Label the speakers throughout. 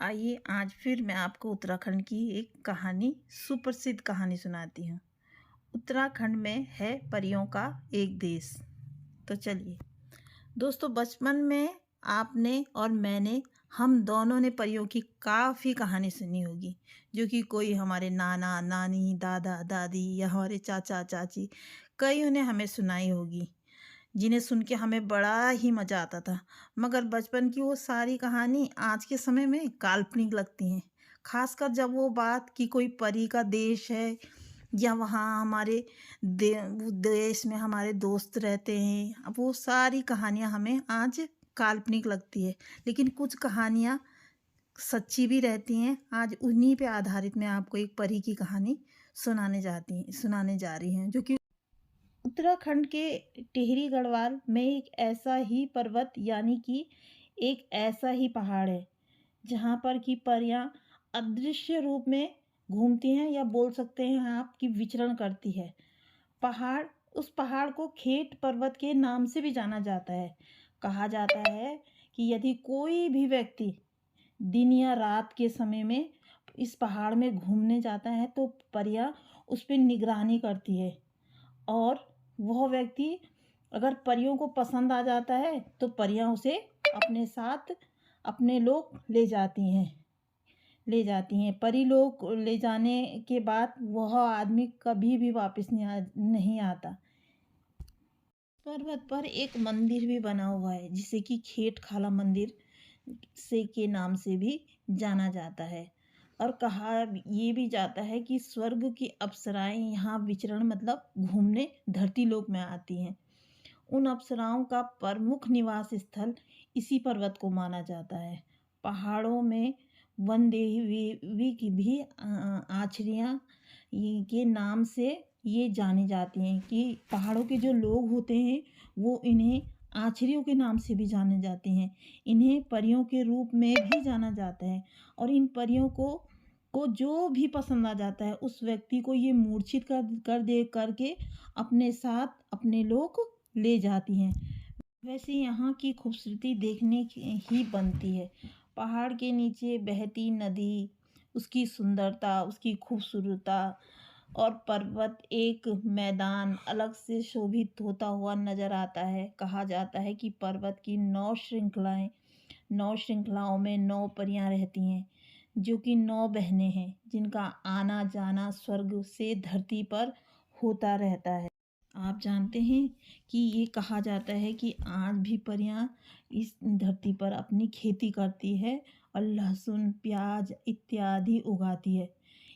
Speaker 1: आइए आज फिर मैं आपको उत्तराखंड की एक कहानी सुप्रसिद्ध कहानी सुनाती हूँ। उत्तराखंड में है परियों का एक देश। तो चलिए दोस्तों, बचपन में आपने और मैंने हम दोनों ने परियों की काफ़ी कहानी सुनी होगी, जो कि कोई हमारे नाना नानी दादा दादी या हमारे चाचा चाची कईयों ने हमें सुनाई होगी, जिन्हें सुन के हमें बड़ा ही मज़ा आता था। मगर बचपन की वो सारी कहानी आज के समय में काल्पनिक लगती हैं, खासकर जब वो बात कि कोई परी का देश है या वहाँ हमारे वो देश में हमारे दोस्त रहते हैं। अब वो सारी कहानियाँ हमें आज काल्पनिक लगती है, लेकिन कुछ कहानियाँ सच्ची भी रहती हैं। आज उन्हीं पे आधारित मैं आपको एक परी की कहानी सुनाने जा रही हैं, जो कि उत्तराखंड के टिहरी गढ़वाल में एक ऐसा ही पर्वत यानी कि एक ऐसा ही पहाड़ है जहाँ पर की परियां अदृश्य रूप में घूमती हैं, या बोल सकते हैं आप कि विचरण करती है। पहाड़ उस पहाड़ को खेट पर्वत के नाम से भी जाना जाता है। कहा जाता है कि यदि कोई भी व्यक्ति दिन या रात के समय में इस पहाड़ में घूमने जाता है तो परियां उस पर निगरानी करती है, और वह व्यक्ति अगर परियों को पसंद आ जाता है तो परियां उसे अपने साथ अपने लोग ले जाती हैं। परी लोग ले जाने के बाद वह आदमी कभी भी वापस नहीं आता। पर्वत पर एक मंदिर भी बना हुआ है, जिसे कि खेट खाला मंदिर से के नाम से भी जाना जाता है। और कहा ये भी जाता है कि स्वर्ग की अप्सराएं यहाँ विचरण मतलब घूमने धरती लोक में आती हैं। उन अप्सराओं का प्रमुख निवास स्थल इसी पर्वत को माना जाता है। पहाड़ों में वन देवी की भी आचरियाँ के नाम से ये जानी जाती हैं कि पहाड़ों के जो लोग होते हैं वो इन्हें आचरियों के नाम से भी जाने जाते हैं। इन्हें परियों के रूप में भी जाना जाता है, और इन परियों को जो भी पसंद आ जाता है उस व्यक्ति को ये मूर्छित कर दे करके अपने साथ अपने लोग ले जाती हैं। वैसे यहाँ की खूबसूरती देखने की ही बनती है। पहाड़ के नीचे बहती नदी, उसकी सुंदरता, उसकी खूबसूरता, और पर्वत एक मैदान अलग से शोभित होता हुआ नजर आता है। कहा जाता है कि पर्वत की 9 श्रृंखलाओं में 9 परियां रहती हैं, जो कि 9 बहनें हैं, जिनका आना जाना स्वर्ग से धरती पर होता रहता है। आप जानते हैं कि ये कहा जाता है कि आज भी परियां इस धरती पर अपनी खेती करती है और लहसुन प्याज इत्यादि उगाती है।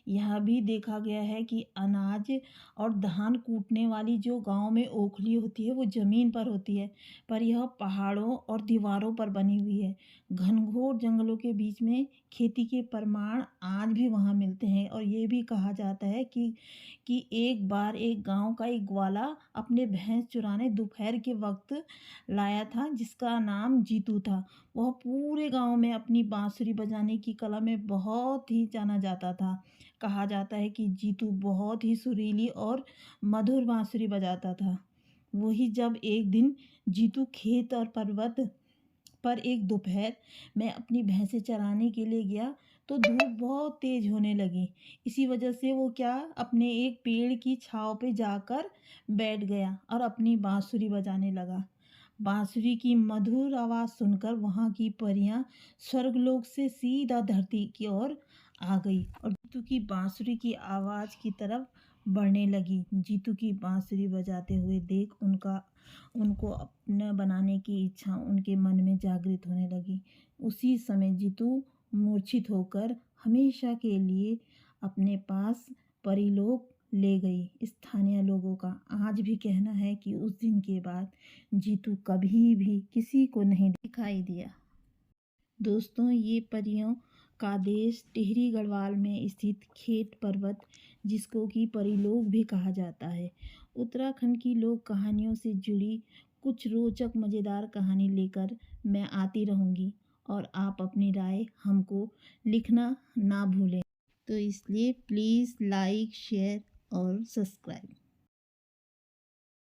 Speaker 1: यह भी देखा गया है कि अनाज और धान कूटने वाली जो गांव में ओखली होती है वो ज़मीन पर होती है, पर यह पहाड़ों और दीवारों पर बनी हुई है। घनघोर जंगलों के बीच में खेती के प्रमाण आज भी वहाँ मिलते हैं। और ये भी कहा जाता है कि एक बार एक गांव का एक ग्वाला अपने भैंस चुराने दोपहर के वक्त लाया था, जिसका नाम जीतू था। वह पूरे गांव में अपनी बांसुरी बजाने की कला में बहुत ही जाना जाता था। कहा जाता है कि जीतू बहुत ही सुरीली और मधुर बांसुरी बजाता था। वही जब एक दिन जीतू खेत और पर्वत पर एक दोपहर में अपनी भैंसें चराने के लिए गया तो धूप बहुत तेज होने लगी। इसी वजह से वो अपने एक पेड़ की छांव पे जाकर बैठ गया और अपनी बांसुरी बजाने लगा। बांसुरी की मधुर आवाज़ सुनकर वहाँ की परियां स्वर्गलोक से सीधा धरती की ओर आ गई और जीतू की बांसुरी की आवाज़ की तरफ बढ़ने लगी। जीतू की बांसुरी बजाते हुए देख उनको अपना बनाने की इच्छा उनके मन में जागृत होने लगी। उसी समय जीतू मूर्छित होकर हमेशा के लिए अपने पास परीलोक ले गई। स्थानीय लोगों का आज भी कहना है कि उस दिन के बाद जीतू कभी भी किसी को नहीं दिखाई दिया। दोस्तों, ये परियों का देश टिहरी गढ़वाल में स्थित खेट पर्वत, जिसको कि परीलोक भी कहा जाता है, उत्तराखंड की लोक कहानियों से जुड़ी कुछ रोचक मज़ेदार कहानी लेकर मैं आती रहूँगी, और आप अपनी राय हमको लिखना ना भूलें। तो इसलिए प्लीज़ लाइक शेयर और सब्सक्राइब।